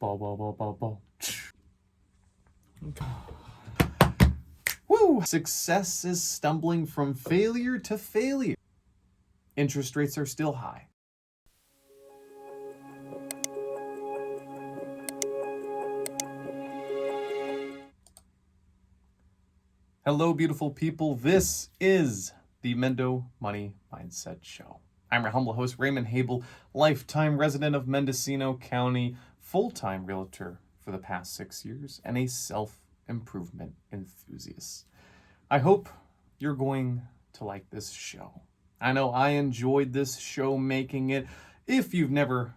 Woo! Success is stumbling from failure to failure. Interest rates are still high. Hello, beautiful people. This is the Mendo Money Mindset Show. I'm your humble host, Raymond Habel, lifetime resident of Mendocino County, full-time realtor for the past 6 years, and a self-improvement enthusiast. I hope you're going to like this show. I know I enjoyed this show making it. If you've never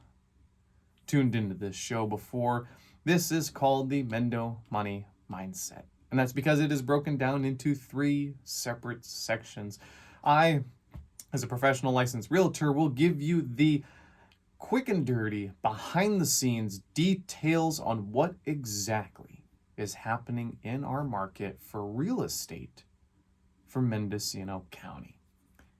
tuned into this show before, this is called the Mendo Money Mindset. And that's because it is broken down into 3 separate sections. I, as a professional licensed realtor, will give you the quick and dirty, behind the scenes details on what exactly is happening in our market for real estate for Mendocino County.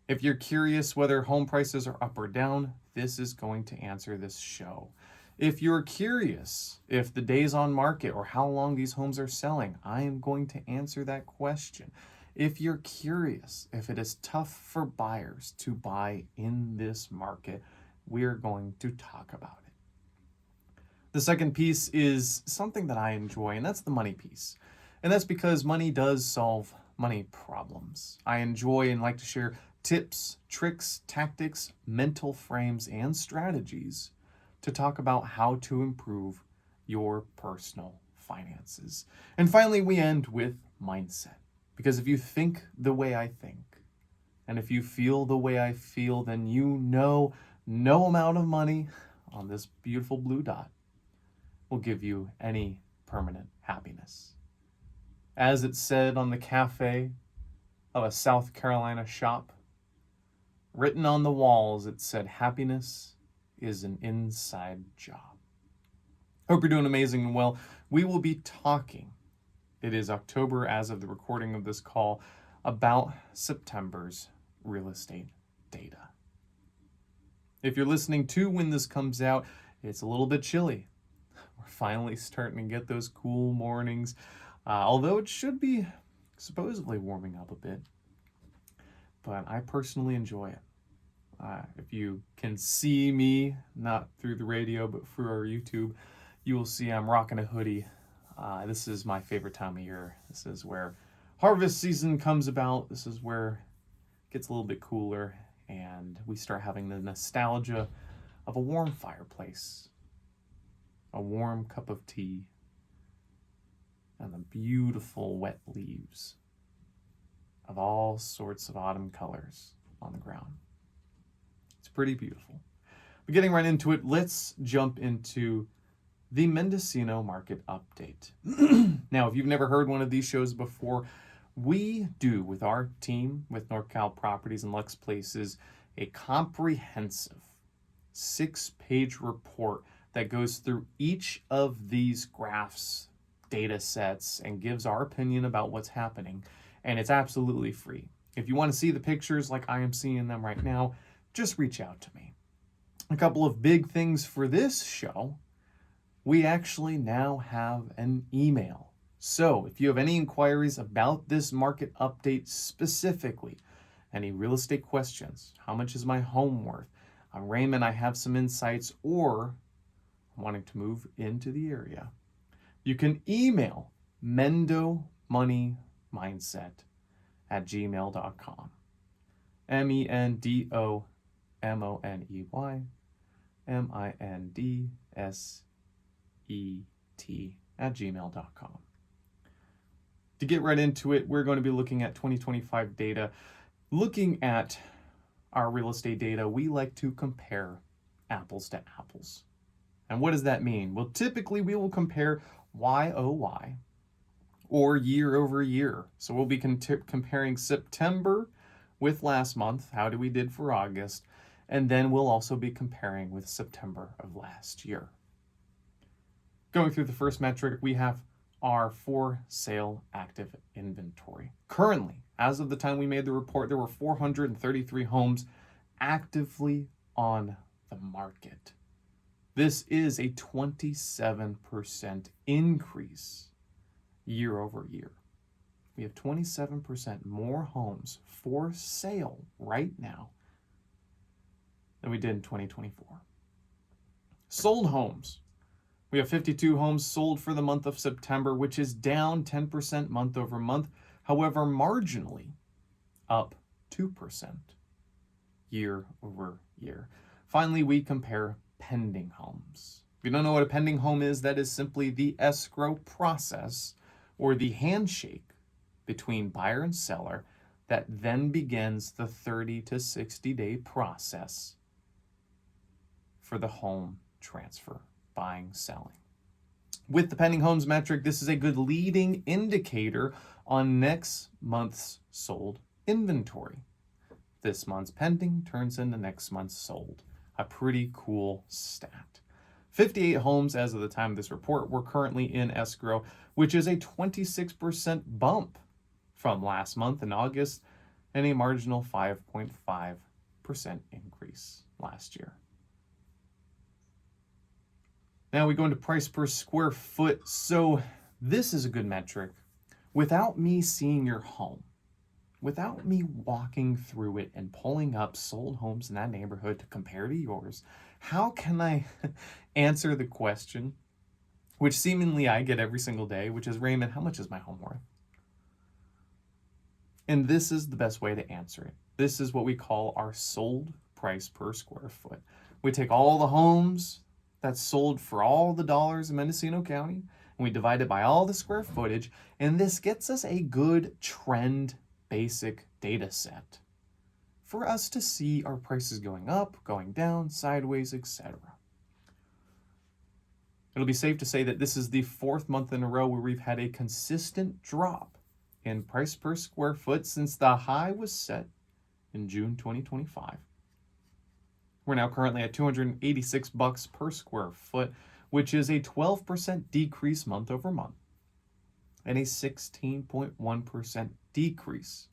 If you're curious whether home prices are up or down, this is going to answer this show. If you're curious if the days on market or how long these homes are selling, I am going to answer that question. If you're curious if it is tough for buyers to buy in this market, we're going to talk about it. The second piece is something that I enjoy, and that's the money piece. And that's because money does solve money problems. I enjoy and like to share tips, tricks, tactics, mental frames, and strategies to talk about how to improve your personal finances. And finally, we end with mindset. Because if you think the way I think, and if you feel the way I feel, then you know no amount of money on this beautiful blue dot will give you any permanent happiness. As it said on the cafe of a South Carolina shop, written on the walls, it said, happiness is an inside job. Hope you're doing amazing and well. We will be talking, it is October as of the recording of this call, about September's real estate data. If you're listening to when this comes out, it's a little bit chilly. We're finally starting to get those cool mornings, although it should be supposedly warming up a bit. But I personally enjoy it. If you can see me, not through the radio, but through our YouTube, you will see I'm rocking a hoodie. This is my favorite time of year. This is where harvest season comes about. This is where it gets a little bit cooler and we start having the nostalgia of a warm fireplace, a warm cup of tea, and the beautiful wet leaves of all sorts of autumn colors on the ground. It's pretty beautiful. But getting right into it, let's jump into the Mendocino market update. Now, if you've never heard one of these shows before, we do with our team, with NorCal Properties and Lux Places, a comprehensive 6-page report that goes through each of these graphs, data sets, and gives our opinion about what's happening. And it's absolutely free. If you want to see the pictures like I am seeing them right now, just reach out to me. A couple of big things for this show. We actually now have an email. So if you have any inquiries about this market update specifically, any real estate questions, how much is my home worth, Raymond, I have some insights, or wanting to move into the area, you can email mendommoneymindset@gmail.com. mendommoneymindset@gmail.com. To get right into it, we're going to be looking at 2025 data. Looking at our real estate data, we like to compare apples to apples. And what does that mean? Well, typically we will compare YOY, or year over year. So we'll be comparing September with last month, how we did for August, and then we'll also be comparing with September of last year. Going through the first metric, we have our for sale active inventory. Currently, as of the time we made the report, there were 433 homes actively on the market. This is a 27% increase year over year. We have 27% more homes for sale right now than we did in 2024. Sold homes. We have 52 homes sold for the month of September, which is down 10% month over month. However, marginally up 2% year over year. Finally, we compare pending homes. If you don't know what a pending home is, that is simply the escrow process or the handshake between buyer and seller that then begins the 30 to 60 day process for the home transfer, buying, selling. With the pending homes metric, this is a good leading indicator on next month's sold inventory. This month's pending turns into next month's sold. A pretty cool stat. 58 homes as of the time of this report were currently in escrow, which is a 26% bump from last month in August and a marginal 5.5% increase last year. Now we go into price per square foot. So this is a good metric. Without me seeing your home, without me walking through it and pulling up sold homes in that neighborhood to compare to yours, how can I answer the question, which seemingly I get every single day, which is, Raymond, how much is my home worth? And this is the best way to answer it. This is what we call our sold price per square foot. We take all the homes that's sold for all the dollars in Mendocino County, and we divide it by all the square footage, and this gets us a good trend basic data set for us to see our prices going up, going down, sideways, etc. It'll be safe to say that this is the fourth month in a row where we've had a consistent drop in price per square foot since the high was set in June 2025. We're now currently at $286 per square foot, which is a 12% decrease month over month and a 16.1% decrease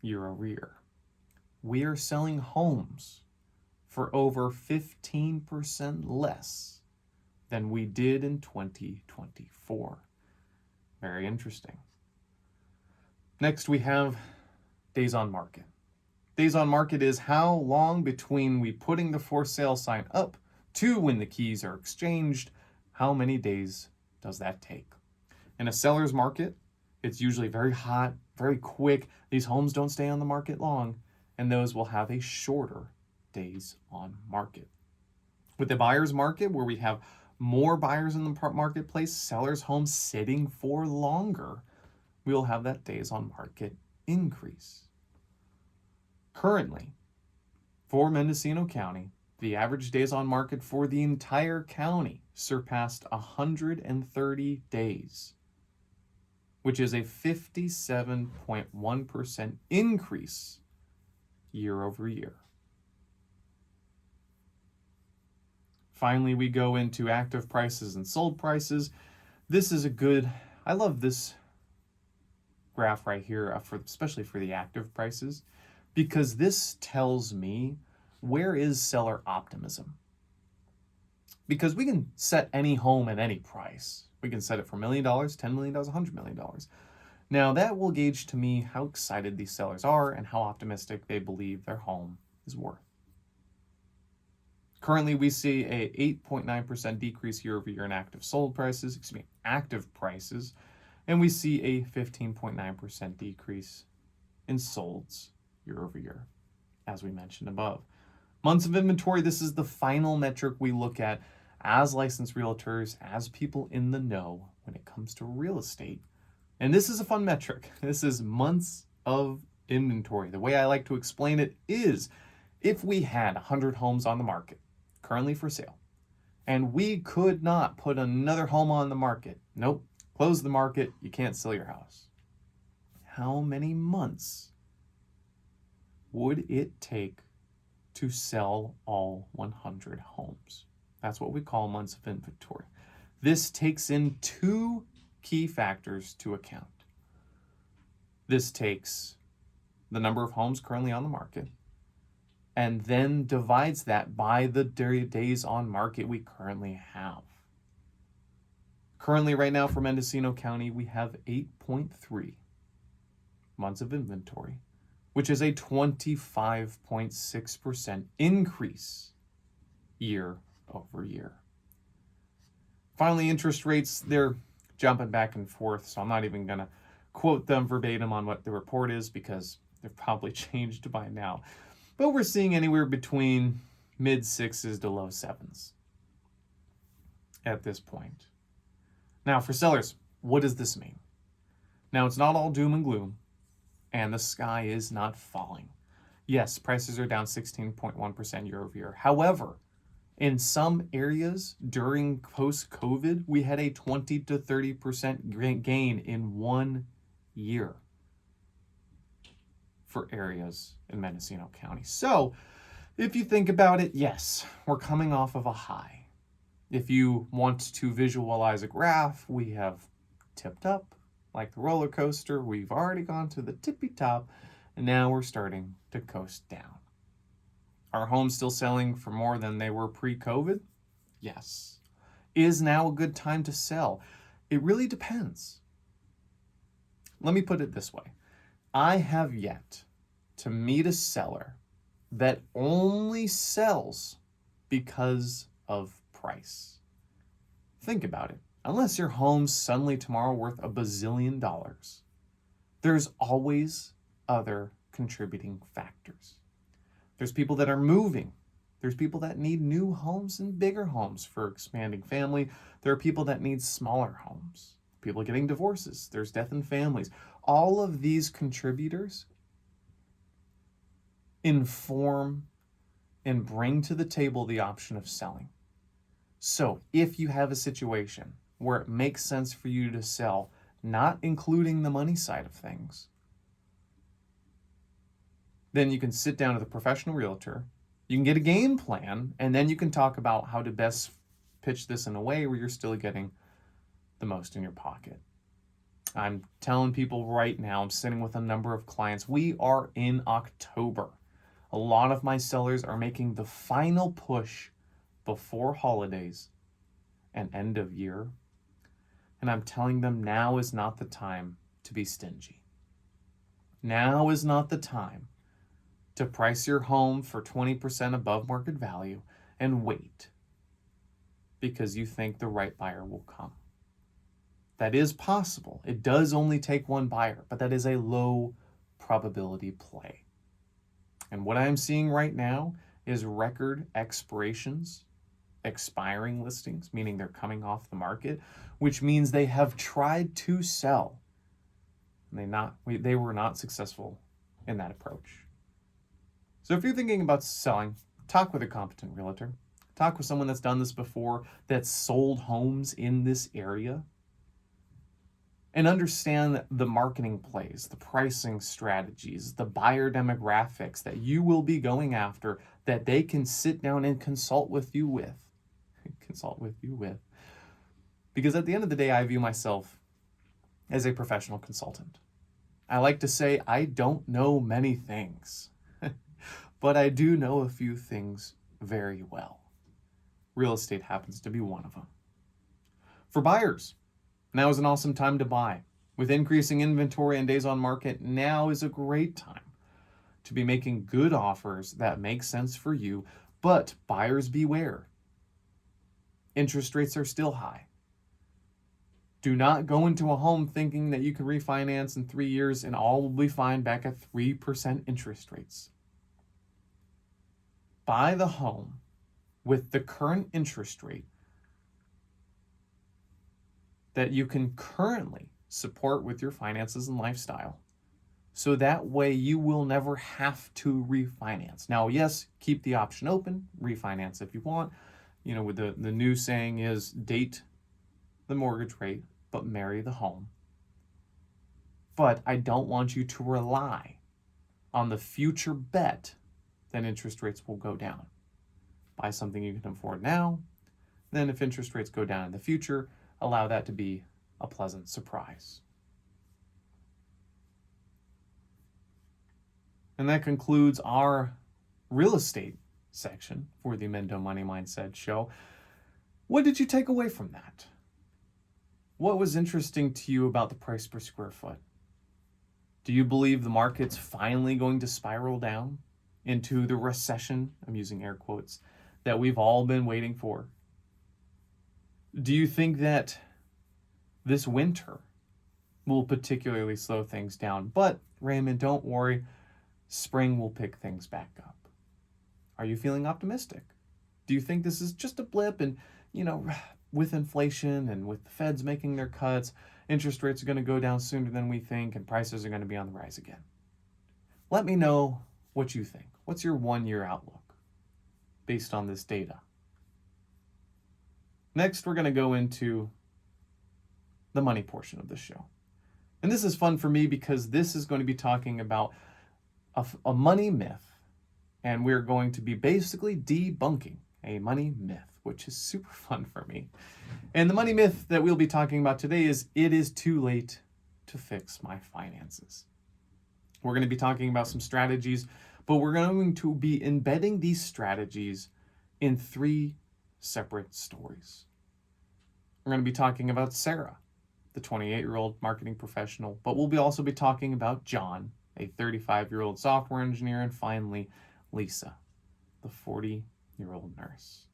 year over year. We are selling homes for over 15% less than we did in 2024. Very interesting. Next, we have days on market. Days on market is how long between we putting the for sale sign up to when the keys are exchanged. How many days does that take? In a seller's market, it's usually very hot, very quick. These homes don't stay on the market long, and those will have a shorter days on market. With the buyer's market, where we have more buyers in the marketplace, sellers' homes sitting for longer, we will have that days on market increase. Currently, for Mendocino County, the average days on market for the entire county surpassed 130 days, which is a 57.1% increase year over year. Finally, we go into active prices and sold prices. This is I love this graph right here, especially for the active prices, because this tells me where is seller optimism. Because we can set any home at any price. We can set it for $1 million, $10 million, $100 million. Now that will gauge to me how excited these sellers are and how optimistic they believe their home is worth. Currently, we see a 8.9% decrease year over year in active prices, and we see a 15.9% decrease in solds year over year, as we mentioned above. Months of inventory, this is the final metric we look at as licensed realtors, as people in the know when it comes to real estate. And this is a fun metric. This is months of inventory. The way I like to explain it is, if we had 100 homes on the market currently for sale, and we could not put another home on the market, nope, close the market, you can't sell your house. How many months would it take to sell all 100 homes? That's what we call months of inventory. This takes in two key factors to account. This takes the number of homes currently on the market, and then divides that by the days on market we currently have. Currently, right now for Mendocino County, we have 8.3 months of inventory, which is a 25.6% increase year over year. Finally, interest rates, they're jumping back and forth, so I'm not even going to quote them verbatim on what the report is because they've probably changed by now. But we're seeing anywhere between mid sixes to low sevens at this point. Now, for sellers, what does this mean? Now, it's not all doom and gloom, and the sky is not falling. Yes, prices are down 16.1% year over year. However, in some areas during post-COVID, we had a 20 to 30% gain in 1 year for areas in Mendocino County. So if you think about it, yes, we're coming off of a high. If you want to visualize a graph, we have tipped up like the roller coaster. We've already gone to the tippy top, and now we're starting to coast down. Are homes still selling for more than they were pre-COVID? Yes. Is now a good time to sell? It really depends. Let me put it this way. I have yet to meet a seller that only sells because of price. Think about it. Unless your home's suddenly tomorrow worth $1 bazillion, there's always other contributing factors. There's people that are moving. There's people that need new homes and bigger homes for expanding family. There are people that need smaller homes. People getting divorces. There's death in families. All of these contributors inform and bring to the table the option of selling. So if you have a situation where it makes sense for you to sell, not including the money side of things, then you can sit down with a professional realtor, you can get a game plan, and then you can talk about how to best pitch this in a way where you're still getting the most in your pocket. I'm telling people right now, I'm sitting with a number of clients. We are in October. A lot of my sellers are making the final push before holidays and end of year. And I'm telling them now is not the time to be stingy. Now is not the time to price your home for 20% above market value and wait because you think the right buyer will come. That is possible. It does only take one buyer, but that is a low probability play. And what I'm seeing right now is record expirations, expiring listings, meaning they're coming off the market, which means they have tried to sell. And they were not successful in that approach. So if you're thinking about selling, talk with a competent realtor. Talk with someone that's done this before, that's sold homes in this area. And understand the marketing plays, the pricing strategies, the buyer demographics that you will be going after that they can sit down and consult with you with. Because at the end of the day, I view myself as a professional consultant. I like to say I don't know many things, but I do know a few things very well. Real estate happens to be one of them. For buyers, now is an awesome time to buy. With increasing inventory and days on market, now is a great time to be making good offers that make sense for you, but buyers beware. Interest rates are still high. Do not go into a home thinking that you can refinance in 3 years and all will be fine back at 3% interest rates. Buy the home with the current interest rate that you can currently support with your finances and lifestyle. So that way you will never have to refinance. Now, yes, keep the option open, refinance if you want. You know, with the new saying is date the mortgage rate, but marry the home. But I don't want you to rely on the future bet that interest rates will go down. Buy something you can afford now. Then if interest rates go down in the future, allow that to be a pleasant surprise. And that concludes our real estate section for the Mendo Money Mindset Show. What did you take away from that? What was interesting to you about the price per square foot? Do you believe the market's finally going to spiral down into the recession, I'm using air quotes, that we've all been waiting for? Do you think that this winter will particularly slow things down? But Raymond, don't worry, spring will pick things back up. Are you feeling optimistic? Do you think this is just a blip and, with inflation and with the feds making their cuts, interest rates are going to go down sooner than we think and prices are going to be on the rise again? Let me know what you think. What's your 1-year outlook based on this data? Next, we're going to go into the money portion of the show. And this is fun for me because this is going to be talking about a money myth. And we're going to be basically debunking a money myth, which is super fun for me. And the money myth that we'll be talking about today is it is too late to fix my finances. We're going to be talking about some strategies, but we're going to be embedding these strategies in 3 separate stories. We're going to be talking about Sarah, the 28-year-old marketing professional, but we'll also be talking about John, a 35-year-old software engineer, and finally, Lisa, the 40-year-old nurse.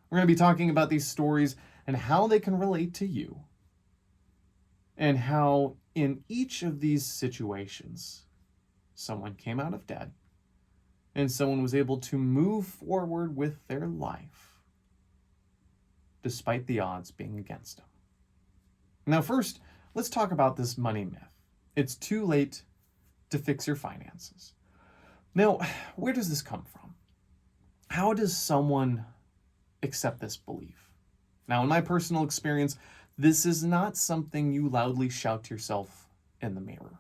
We're going to be talking about these stories and how they can relate to you, and how in each of these situations, someone came out of debt and someone was able to move forward with their life despite the odds being against them. Now, first, let's talk about this money myth. It's too late to fix your finances. Now, where does this come from? How does someone accept this belief? Now, in my personal experience, this is not something you loudly shout to yourself in the mirror.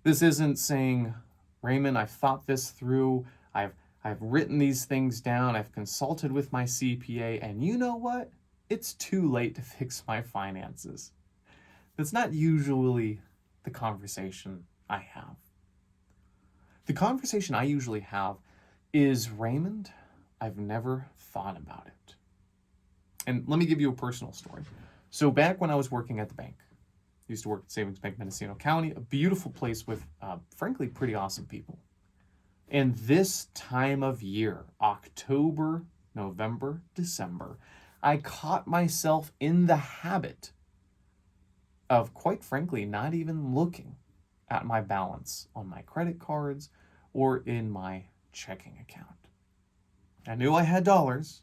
This isn't saying, Raymond, I've thought this through, I've written these things down, I've consulted with my CPA, and you know what? It's too late to fix my finances. That's not usually the conversation I have. The conversation I usually have is, Raymond, I've never thought about it. And let me give you a personal story. So back when I was working at the bank, I used to work at Savings Bank, Mendocino County, a beautiful place with, frankly, pretty awesome people. And this time of year, October, November, December, I caught myself in the habit of, quite frankly, not even looking at my balance on my credit cards or in my checking account. I knew I had dollars.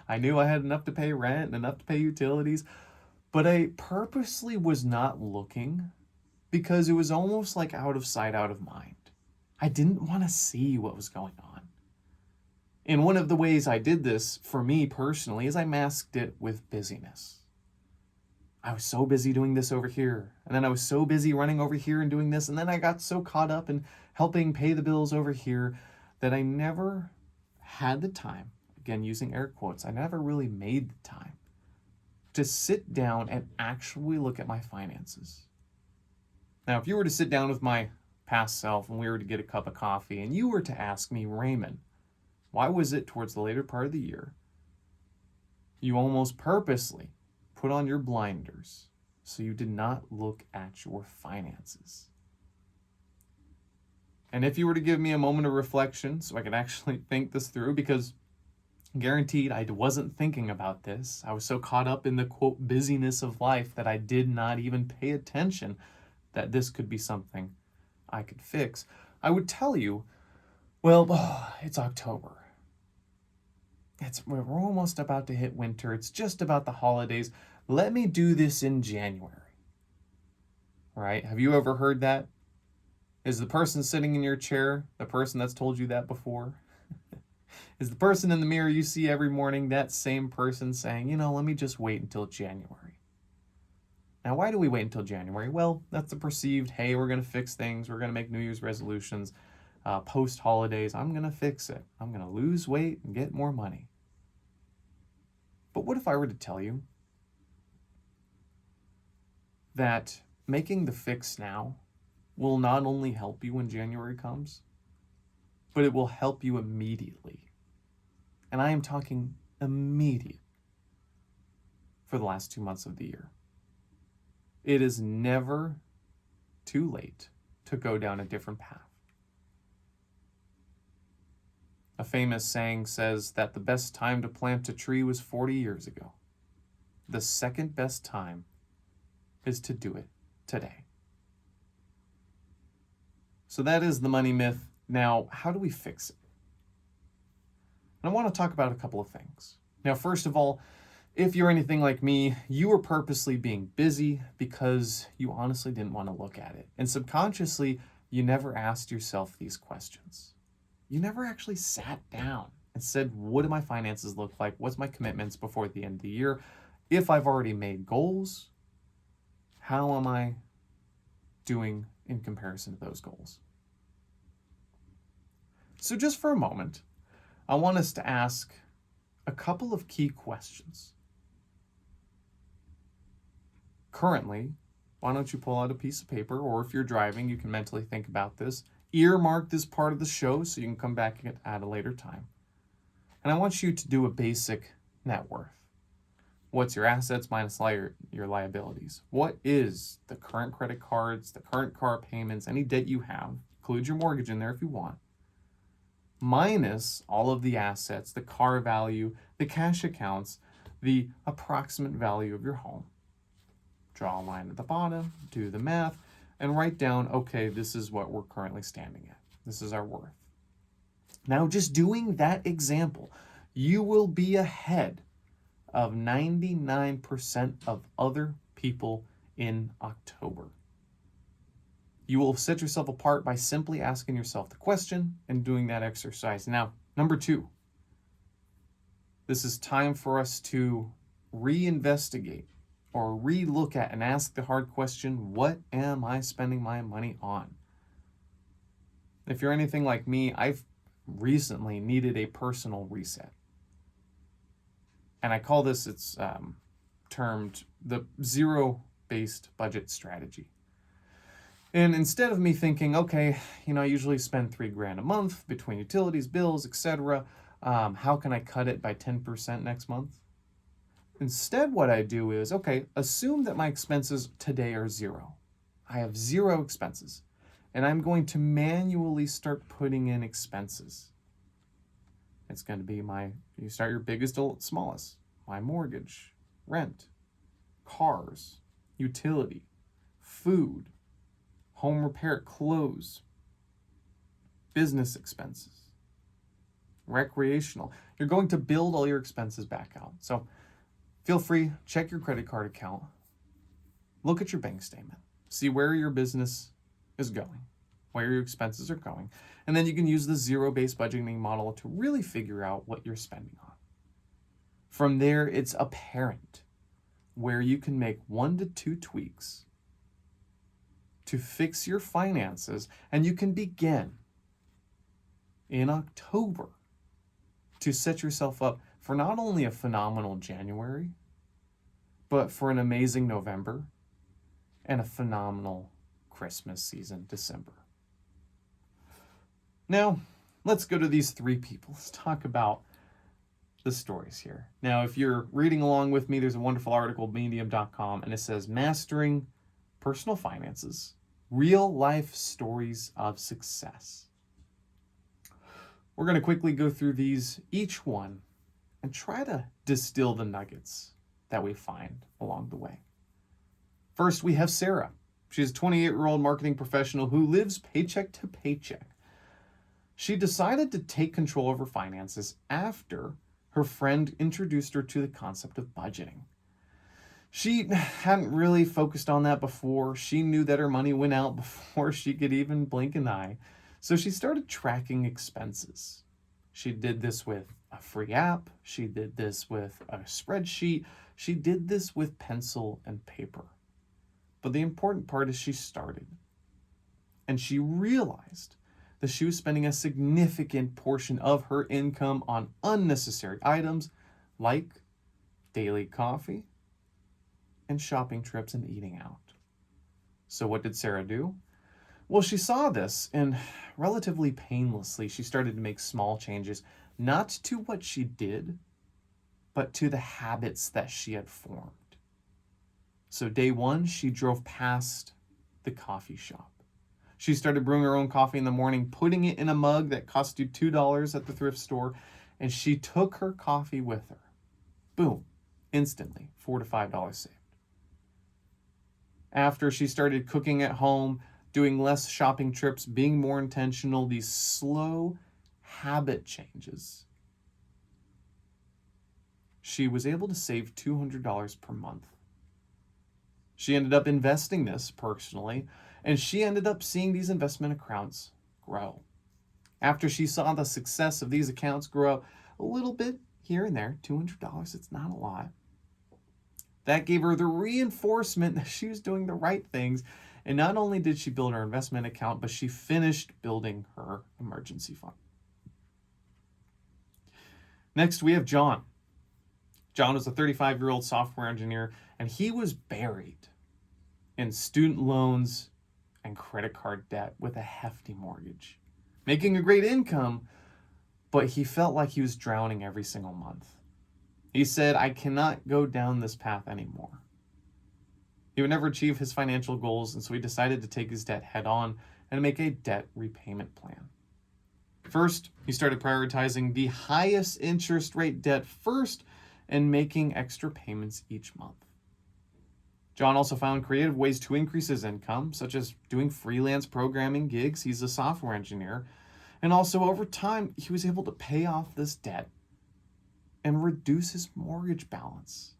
I knew I had enough to pay rent and enough to pay utilities, but I purposely was not looking because it was almost like out of sight, out of mind. I didn't want to see what was going on. And one of the ways I did this for me personally is I masked it with busyness. I was so busy doing this over here, and then I was so busy running over here and doing this, and then I got so caught up in helping pay the bills over here that I never had the time, again using air quotes, I never really made the time to sit down and actually look at my finances. Now, if you were to sit down with my past self and we were to get a cup of coffee and you were to ask me, Raymond, why was it towards the later part of the year you almost purposely put on your blinders so you did not look at your finances? And if you were to give me a moment of reflection so I could actually think this through, because guaranteed I wasn't thinking about this. I was so caught up in the, quote, busyness of life that I did not even pay attention that this could be something I could fix. I would tell you, well, it's October. We're almost about to hit winter. It's just about the holidays. Let me do this in January. Right? Have you ever heard that? Is the person sitting in your chair the person that's told you that before? Is the person in the mirror you see every morning that same person saying, let me just wait until January? Now, why do we wait until January? Well, that's the perceived, hey, we're going to fix things. We're going to make New Year's resolutions. Post-holidays, I'm going to fix it. I'm going to lose weight and get more money. But what if I were to tell you that making the fix now will not only help you when January comes, but it will help you immediately. And I am talking immediate for the last 2 months of the year. It is never too late to go down a different path. A famous saying says that the best time to plant a tree was 40 years ago. The second best time is to do it today. So that is the money myth. Now, how do we fix it? And I want to talk about a couple of things. Now, first of all, if you're anything like me, you were purposely being busy because you honestly didn't want to look at it. And subconsciously, you never asked yourself these questions. You never actually sat down and said, what do my finances look like? What's my commitments before the end of the year? If I've already made goals, how am I doing in comparison to those goals? So just for a moment, I want us to ask a couple of key questions. Currently, why don't you pull out a piece of paper, or if you're driving, you can mentally think about this. Earmark this part of the show so you can come back at a later time. And I want you to do a basic net worth. What's your assets minus your liabilities? What is the current credit cards, the current car payments, any debt you have, include your mortgage in there if you want, minus all of the assets, the car value, the cash accounts, the approximate value of your home. Draw a line at the bottom, do the math, and write down, okay, this is what we're currently standing at. This is our worth. Now, just doing that example, you will be ahead of 99% of other people in October. You will set yourself apart by simply asking yourself the question and doing that exercise. Now, number 2, this is time for us to reinvestigate or re-look at and ask the hard question, what am I spending my money on? If you're anything like me, I've recently needed a personal reset. And I call this, it's termed the zero-based budget strategy. And instead of me thinking, okay, I usually spend $3,000 a month between utilities, bills, etc. How can I cut it by 10% next month? Instead, what I do is, okay, assume that my expenses today are 0. I have 0 expenses. And I'm going to manually start putting in expenses. It's going to be you start your biggest to smallest. My mortgage, rent, cars, utility, food, home repair, clothes, business expenses, recreational. You're going to build all your expenses back out. So feel free, check your credit card account, look at your bank statement, see where your business is going, where your expenses are going, and then you can use the zero-based budgeting model to really figure out what you're spending on. From there, it's apparent where you can make 1 to 2 tweaks to fix your finances, and you can begin in October to set yourself up for not only a phenomenal January, but for an amazing November and a phenomenal Christmas season, December. Now, let's go to these 3 people. Let's talk about the stories here. Now, if you're reading along with me, there's a wonderful article, medium.com, and it says, Mastering Personal Finances, Real Life Stories of Success. We're going to quickly go through these, each one, and try to distill the nuggets that we find along the way. First, we have Sarah. She's a 28-year-old marketing professional who lives paycheck to paycheck. She decided to take control of her finances after her friend introduced her to the concept of budgeting. She hadn't really focused on that before. She knew that her money went out before she could even blink an eye. So she started tracking expenses. She did this with a free app. She did this with a spreadsheet. She did this with pencil and paper. But the important part is she started. And she realized that she was spending a significant portion of her income on unnecessary items like daily coffee and shopping trips and eating out. So what did Sarah do? Well, she saw this and relatively painlessly, she started to make small changes, not to what she did, but to the habits that she had formed. So, day one, she drove past the coffee shop. She started brewing her own coffee in the morning, putting it in a mug that cost you $2 at the thrift store, and she took her coffee with her. Boom, instantly, $4 to $5 saved. After she started cooking at home, doing less shopping trips, being more intentional, these slow habit changes, she was able to save $200 per month. She ended up investing this personally, and she ended up seeing these investment accounts grow. After she saw the success of these accounts grow a little bit here and there, $200, it's not a lot. That gave her the reinforcement that she was doing the right things. And not only did she build her investment account, but she finished building her emergency fund. Next, we have John. John was a 35-year-old software engineer, and he was buried in student loans and credit card debt with a hefty mortgage, making a great income, but he felt like he was drowning every single month. He said, "I cannot go down this path anymore." He would never achieve his financial goals, and so he decided to take his debt head on and make a debt repayment plan. First, he started prioritizing the highest interest rate debt first and making extra payments each month. John also found creative ways to increase his income, such as doing freelance programming gigs. He's a software engineer. And also over time, he was able to pay off this debt and reduce his mortgage balance.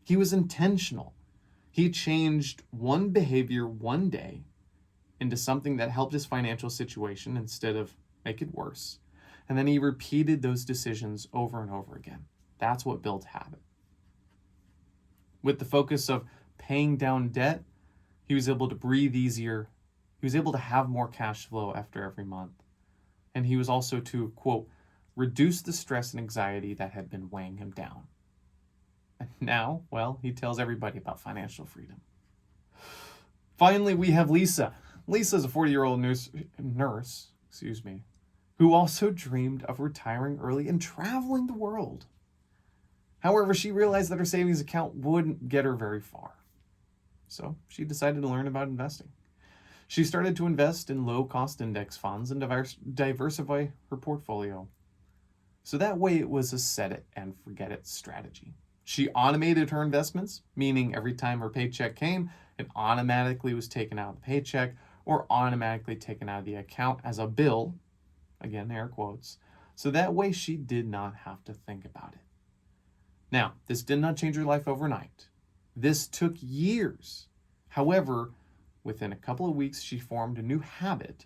He was intentional. He changed one behavior one day into something that helped his financial situation instead of make it worse. And then he repeated those decisions over and over again. That's what built habit. With the focus of paying down debt, he was able to breathe easier. He was able to have more cash flow after every month. And he was also to, quote, reduce the stress and anxiety that had been weighing him down. And now, well, he tells everybody about financial freedom. Finally, we have Lisa. Lisa is a 40-year-old nurse, who also dreamed of retiring early and traveling the world. However, she realized that her savings account wouldn't get her very far. So she decided to learn about investing. She started to invest in low-cost index funds and diversify her portfolio. So that way it was a set it and forget it strategy. She automated her investments, meaning every time her paycheck came, it automatically was taken out of the paycheck or automatically taken out of the account as a bill, again, air quotes. So that way she did not have to think about it. Now, this did not change her life overnight. This took years. However, within a couple of weeks, she formed a new habit,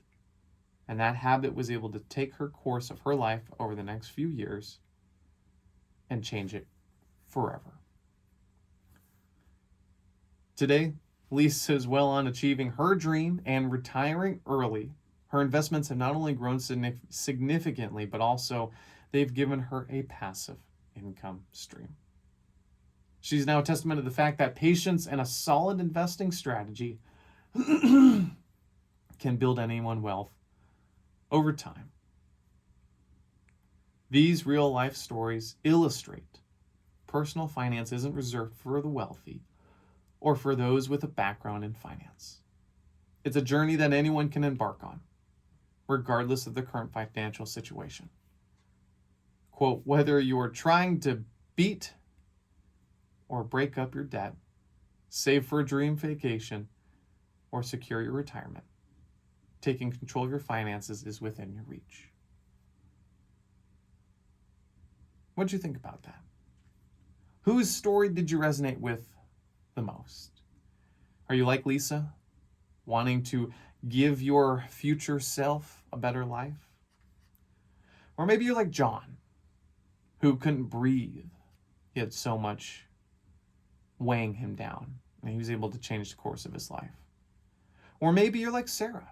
and that habit was able to take her course of her life over the next few years and change it forever. Today, Lisa is well on achieving her dream and retiring early. Her investments have not only grown significantly, but also they've given her a passive income stream. She's now a testament to the fact that patience and a solid investing strategy can build anyone wealth over time. These real life stories illustrate personal finance isn't reserved for the wealthy or for those with a background in finance. It's a journey that anyone can embark on, regardless of their current financial situation. Quote, whether you are trying to beat or break up your debt, save for a dream vacation, or secure your retirement, taking control of your finances is within your reach. What did you think about that? Whose story did you resonate with the most? Are you like Lisa, wanting to give your future self a better life? Or maybe you're like John, who couldn't breathe. He had so much weighing him down, and he was able to change the course of his life. Or maybe you're like Sarah,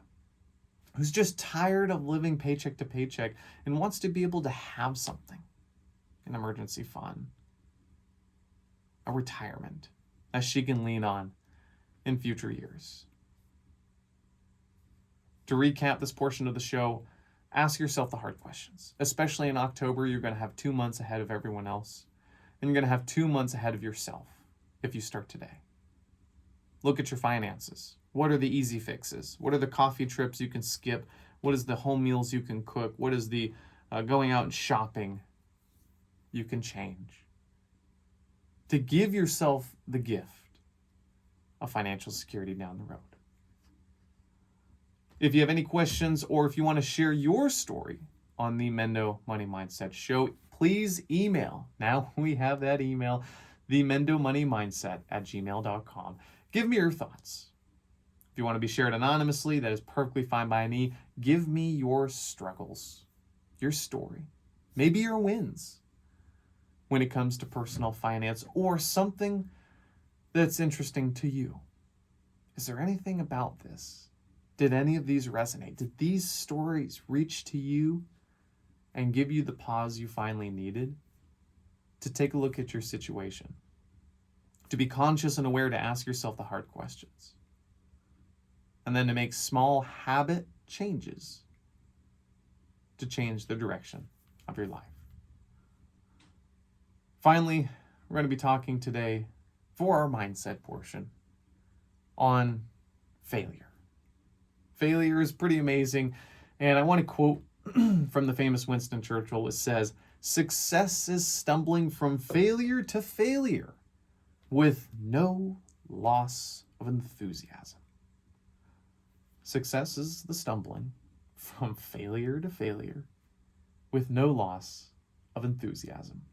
who's just tired of living paycheck to paycheck and wants to be able to have something, an emergency fund, a retirement that she can lean on in future years. To recap this portion of the show, ask yourself the hard questions. Especially in October, you're going to have 2 months ahead of everyone else. And you're going to have 2 months ahead of yourself if you start today. Look at your finances. What are the easy fixes? What are the coffee trips you can skip? What is the home meals you can cook? What is the going out and shopping you can change? To give yourself the gift of financial security down the road. If you have any questions or if you want to share your story on the Mendo Money Mindset Show, please email. Now we have that email, themendomoneymindset@gmail.com. Give me your thoughts. If you want to be shared anonymously, that is perfectly fine by me. Give me your struggles, your story, maybe your wins when it comes to personal finance or something that's interesting to you. Is there anything about this? Did any of these resonate? Did these stories reach to you and give you the pause you finally needed to take a look at your situation? To be conscious and aware to ask yourself the hard questions. And then to make small habit changes to change the direction of your life. Finally, we're going to be talking today for our mindset portion on failure. Failure is pretty amazing, and I want to quote from the famous Winston Churchill. It says, "Success is stumbling from failure to failure with no loss of enthusiasm." Success is the stumbling from failure to failure with no loss of enthusiasm.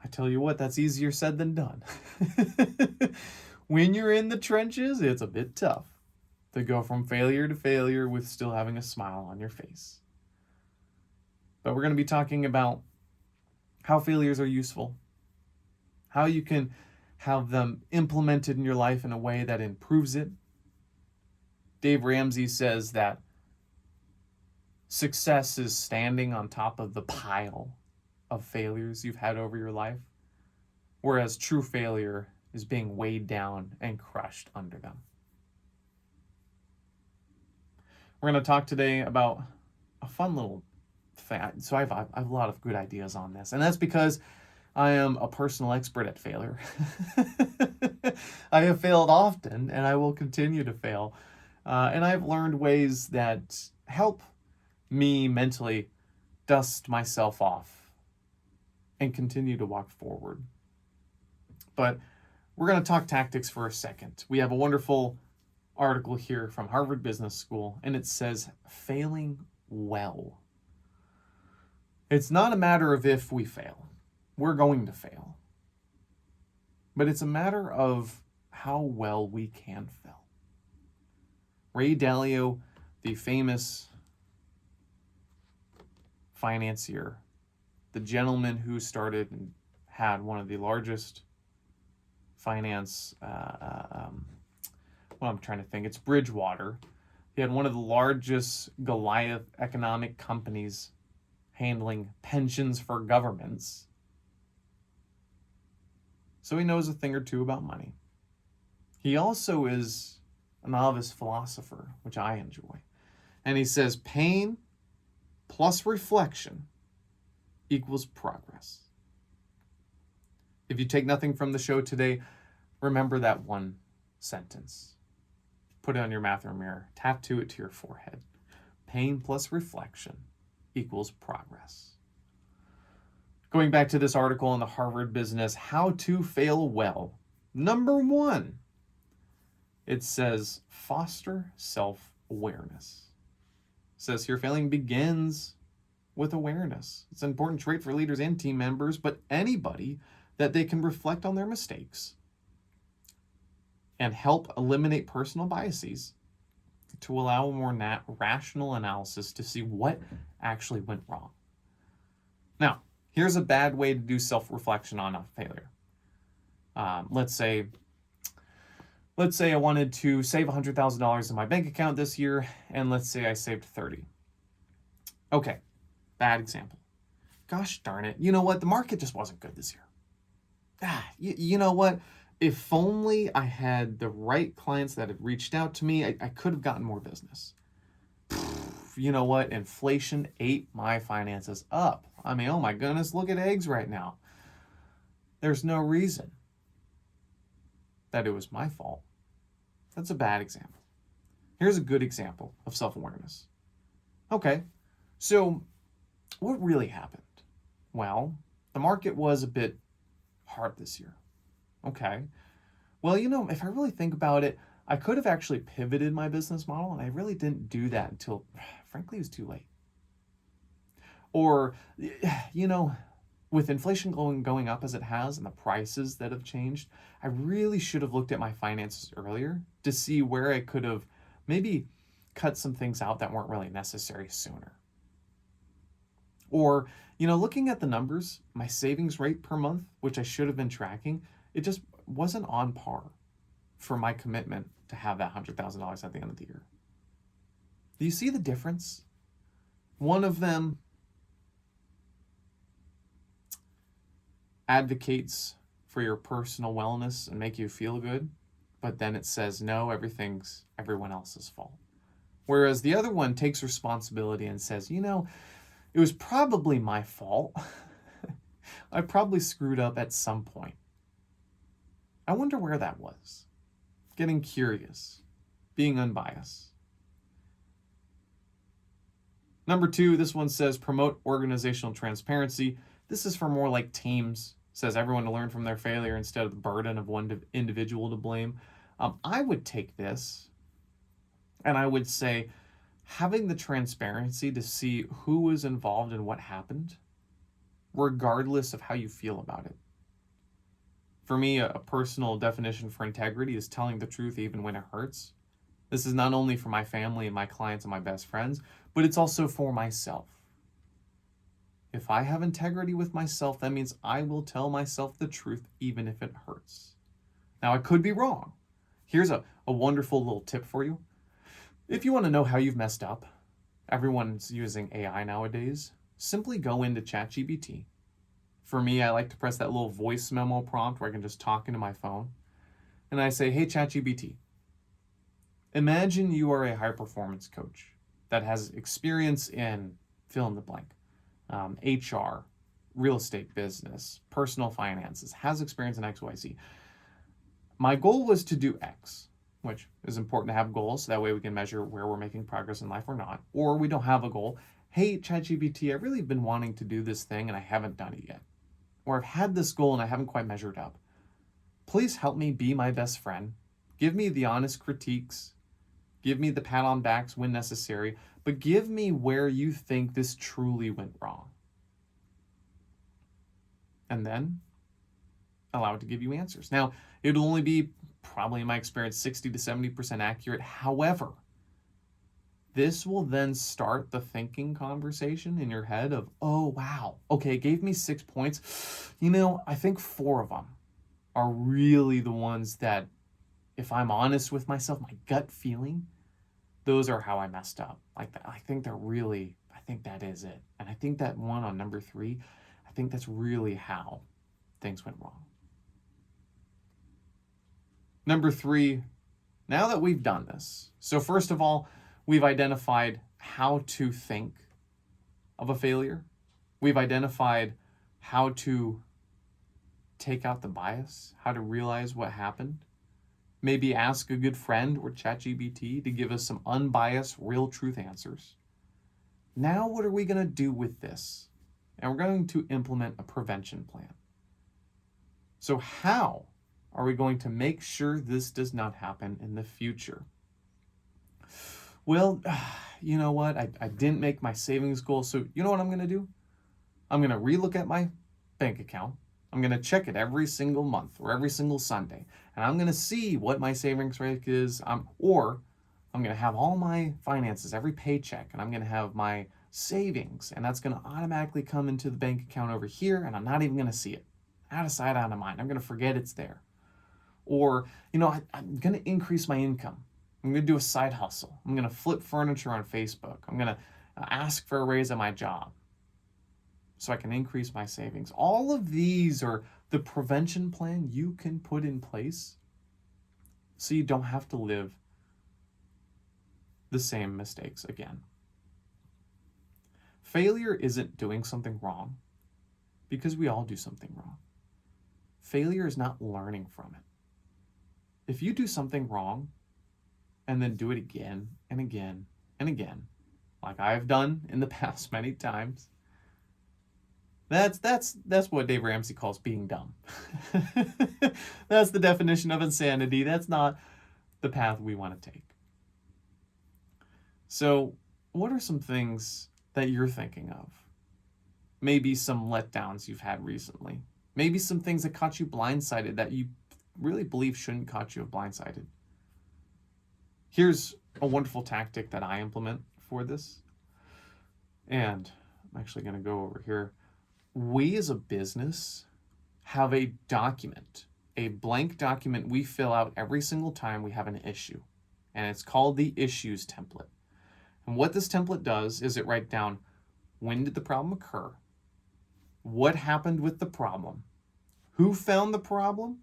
I tell you what, that's easier said than done. When you're in the trenches, it's a bit tough to go from failure to failure with still having a smile on your face. But we're going to be talking about how failures are useful, how you can have them implemented in your life in a way that improves it. Dave Ramsey says that success is standing on top of the pile of failures you've had over your life, whereas true failure is being weighed down and crushed under them. We're going to talk today about a fun little fact. So I have a lot of good ideas on this, and that's because I am a personal expert at failure. I have failed often, and I will continue to fail. And I've learned ways that help me mentally dust myself off and continue to walk forward. But we're going to talk tactics for a second. We have a wonderful article here from Harvard Business School, and it says, failing well. It's not a matter of if we fail. We're going to fail. But it's a matter of how well we can fail. Ray Dalio, the famous financier, the gentleman who started and had one of the largest finance, I'm trying to think, it's Bridgewater. He had one of the largest Goliath economic companies handling pensions for governments. So he knows a thing or two about money. He also is a novice philosopher, which I enjoy. And he says, pain plus reflection equals progress. If you take nothing from the show today, remember that one sentence. Put it on your bathroom mirror. Tattoo it to your forehead. Pain plus reflection equals progress. Going back to this article in the Harvard Business, How to Fail Well. Number 1, it says, foster self-awareness. It says here, failing begins with awareness. It's an important trait for leaders and team members, but anybody that they can reflect on their mistakes and help eliminate personal biases to allow a more rational analysis to see what actually went wrong. Now, here's a bad way to do self-reflection on a failure. Let's say I wanted to save $100,000 in my bank account this year, and let's say I saved 30. Okay, bad example. Gosh darn it. You know what? The market just wasn't good this year. You know what? if only I had the right clients that had reached out to me, I could have gotten more business. You know what? Inflation ate my finances up. I mean, oh my goodness, look at eggs right now. There's no reason that it was my fault. That's a bad example. Here's a good example of self-awareness. Okay, so what really happened? Well, the market was a bit hard this year. Okay, well, if I really think about it, I could have actually pivoted my business model, and I really didn't do that until, frankly, it was too late. Or, with inflation going up as it has and the prices that have changed, I really should have looked at my finances earlier to see where I could have maybe cut some things out that weren't really necessary sooner. Or, looking at the numbers, my savings rate per month, which I should have been tracking, it just wasn't on par for my commitment to have that $100,000 at the end of the year. Do you see the difference? One of them advocates for your personal wellness and make you feel good, but then it says, no, everything's everyone else's fault. Whereas the other one takes responsibility and says, it was probably my fault. I probably screwed up at some point. I wonder where that was. Getting curious, being unbiased. Number 2, this one says promote organizational transparency. This is for more like teams. It says everyone to learn from their failure instead of the burden of one individual to blame. I would take this and I would say having the transparency to see who was involved and what happened, regardless of how you feel about it. For me, a personal definition for integrity is telling the truth even when it hurts. This is not only for my family and my clients and my best friends, but it's also for myself. If I have integrity with myself, that means I will tell myself the truth even if it hurts. Now, I could be wrong. Here's a wonderful little tip for you. If you want to know how you've messed up, everyone's using AI nowadays, simply go into ChatGPT. For me, I like to press that little voice memo prompt where I can just talk into my phone. And I say, hey, ChatGPT, imagine you are a high performance coach that has experience in fill in the blank, HR, real estate business, personal finances, has experience in XYZ. My goal was to do X, which is important to have goals. So that way we can measure where we're making progress in life or not. Or we don't have a goal. Hey, ChatGPT, I've really been wanting to do this thing and I haven't done it yet. Or I've had this goal and I haven't quite measured up. Please help me be my best friend. Give me the honest critiques. Give me the pat on backs when necessary, but give me where you think this truly went wrong. And then allow it to give you answers. Now, it'll only be, probably in my experience, 60 to 70% accurate. However, this will then start the thinking conversation in your head of, oh, wow, okay, it gave me 6 points. I think 4 of them are really the ones that, if I'm honest with myself, my gut feeling, those are how I messed up. Like, I think that is it. And I think that one on number 3, I think that's really how things went wrong. Number 3, now that we've done this, so first of all, we've identified how to think of a failure. We've identified how to take out the bias, how to realize what happened. Maybe ask a good friend or ChatGPT to give us some unbiased, real truth answers. Now what are we going to do with this? And we're going to implement a prevention plan. So how are we going to make sure this does not happen in the future? Well, you know what? I didn't make my savings goal, so you know what I'm going to do? I'm going to relook at my bank account. I'm going to check it every single month or every single Sunday, and I'm going to see what my savings rate is, or I'm going to have all my finances, every paycheck, and I'm going to have my savings, and that's going to automatically come into the bank account over here, and I'm not even going to see it. Out of sight, out of mind. I'm going to forget it's there. Or, I'm going to increase my income. I'm going to do a side hustle. I'm going to flip furniture on Facebook. I'm going to ask for a raise at my job so I can increase my savings. All of these are the prevention plan you can put in place so you don't have to live the same mistakes again. Failure isn't doing something wrong, because we all do something wrong. Failure is not learning from it. If you do something wrong and then do it again and again and again, like I've done in the past many times, that's what Dave Ramsey calls being dumb. That's the definition of insanity. That's not the path we want to take. So, what are some things that you're thinking of? Maybe some letdowns you've had recently. Maybe some things that caught you blindsided that you really believe shouldn't caught you blindsided. Here's a wonderful tactic that I implement for this. And I'm actually going to go over here. We as a business have a document, a blank document we fill out every single time we have an issue. And it's called the issues template. And what this template does is it writes down, when did the problem occur? What happened with the problem? Who found the problem?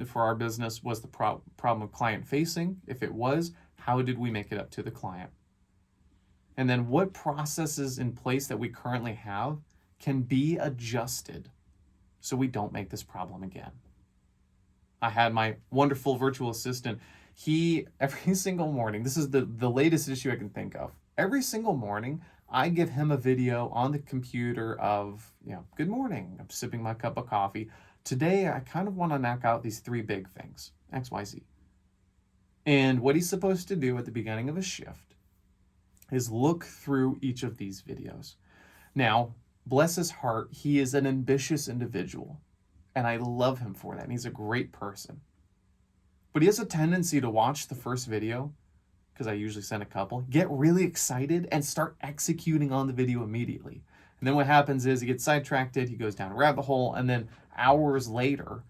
For our business, was the problem client facing? If it was, how did we make it up to the client? And then what processes in place that we currently have can be adjusted so we don't make this problem again. I had my wonderful virtual assistant. He, every single morning, this is the latest issue I can think of. Every single morning, I give him a video on the computer of, good morning, I'm sipping my cup of coffee. Today, I kind of want to knock out these 3 big things, X, Y, Z. And what he's supposed to do at the beginning of a shift is look through each of these videos. Now, bless his heart, he is an ambitious individual, and I love him for that, and he's a great person. But he has a tendency to watch the first video, because I usually send a couple, get really excited and start executing on the video immediately. And then what happens is he gets sidetracked, he goes down a rabbit hole, and then hours later,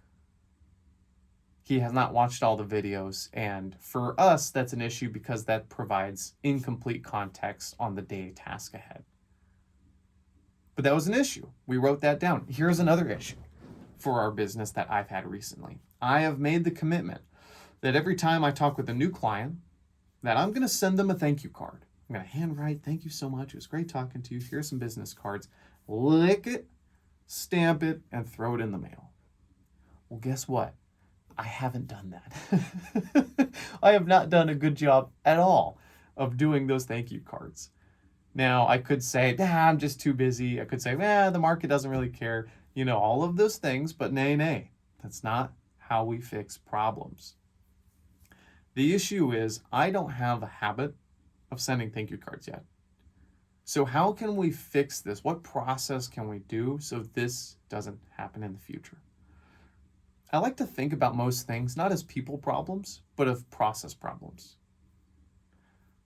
he has not watched all the videos. And for us, that's an issue because that provides incomplete context on the day task ahead. But that was an issue. We wrote that down. Here's another issue for our business that I've had recently. I have made the commitment that every time I talk with a new client, that I'm going to send them a thank you card. I'm going to handwrite, thank you so much. It was great talking to you. Here's some business cards. Lick it, stamp it, and throw it in the mail. Well, guess what? I haven't done that. I have not done a good job at all of doing those thank you cards. Now, I could say, I'm just too busy. I could say, the market doesn't really care. All of those things, but nay. That's not how we fix problems. The issue is I don't have a habit of sending thank you cards yet. So how can we fix this? What process can we do so this doesn't happen in the future? I like to think about most things not as people problems, but of process problems.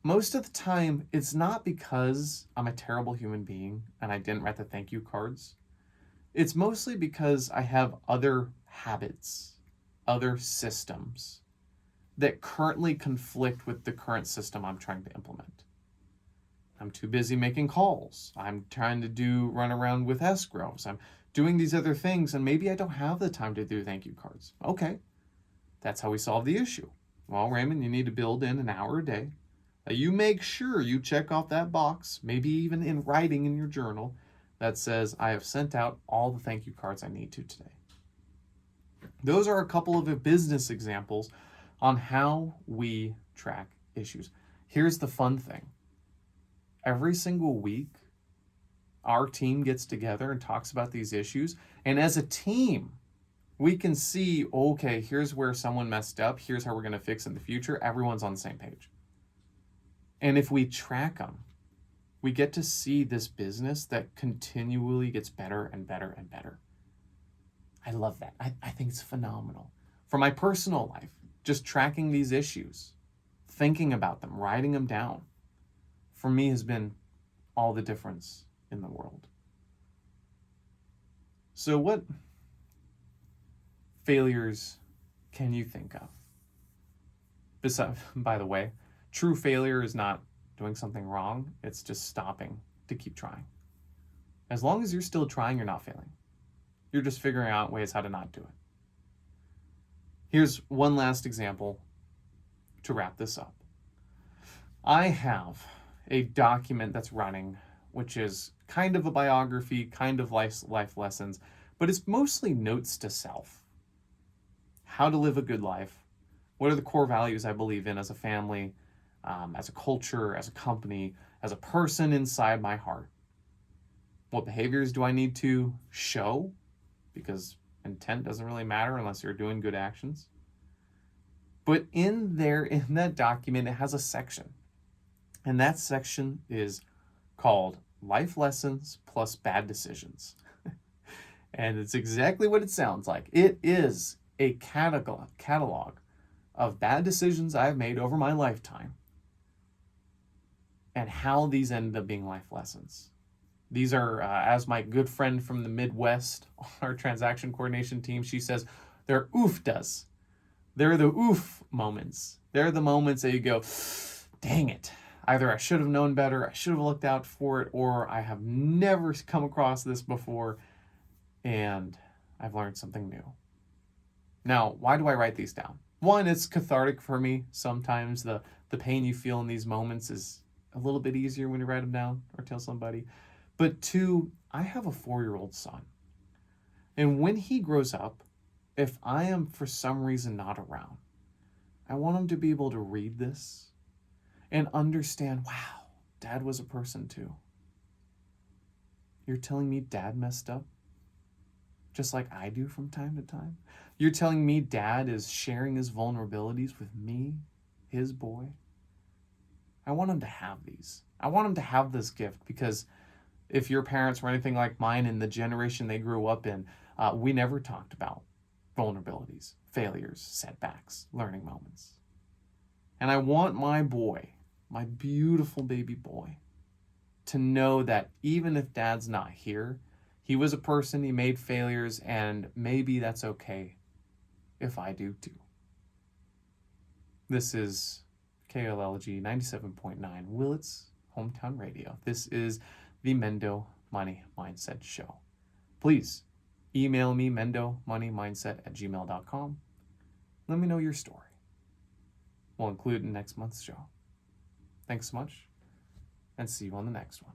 Most of the time, it's not because I'm a terrible human being and I didn't write the thank you cards. It's mostly because I have other habits, other systems that currently conflict with the current system I'm trying to implement. I'm too busy making calls. I'm trying to run around with escrows. I'm doing these other things, and maybe I don't have the time to do thank you cards. Okay, that's how we solve the issue. Well, Raymond, you need to build in an hour a day that you make sure you check off that box, maybe even in writing in your journal, that says, I have sent out all the thank you cards I need to today. Those are a couple of business examples on how we track issues. Here's the fun thing. Every single week, our team gets together and talks about these issues. And as a team, we can see, okay, here's where someone messed up. Here's how we're going to fix it in the future. Everyone's on the same page. And if we track them, we get to see this business that continually gets better and better and better. I love that. I think it's phenomenal. For my personal life, just tracking these issues, thinking about them, writing them down, for me has been all the difference in the world. So what failures can you think of? Besides, by the way, true failure is not doing something wrong. It's just stopping to keep trying. As long as you're still trying, you're not failing. You're just figuring out ways how to not do it. Here's one last example to wrap this up. I have a document that's running, which is kind of a biography, kind of life lessons, but it's mostly notes to self. How to live a good life. What are the core values I believe in as a family, as a culture, as a company, as a person inside my heart? What behaviors do I need to show? Because intent doesn't really matter unless you're doing good actions. But in that document, it has a section. And that section is called Life Lessons Plus Bad Decisions. And it's exactly what it sounds like. It is a catalog of bad decisions I've made over my lifetime and how these ended up being life lessons. These are, as my good friend from the Midwest, our transaction coordination team, she says, they're oofdas. They're the oof moments. They're the moments that you go, dang it. Either I should have known better, I should have looked out for it, or I have never come across this before, and I've learned something new. Now, why do I write these down? One, it's cathartic for me. Sometimes the pain you feel in these moments is a little bit easier when you write them down or tell somebody. But two, I have a 4-year-old son. And when he grows up, if I am for some reason not around, I want him to be able to read this and understand, wow, Dad was a person too. You're telling me Dad messed up? Just like I do from time to time? You're telling me Dad is sharing his vulnerabilities with me, his boy? I want him to have these. I want him to have this gift because if your parents were anything like mine in the generation they grew up in, we never talked about vulnerabilities, failures, setbacks, learning moments. And I want my boy, my beautiful baby boy, to know that even if Dad's not here, he was a person, he made failures, and maybe that's okay if I do too. This is KLLG 97.9, Willett's Hometown Radio. This is the Mendo Money Mindset Show. Please email me, mendomoneymindset@gmail.com. Let me know your story. We'll include it in next month's show. Thanks so much, and see you on the next one.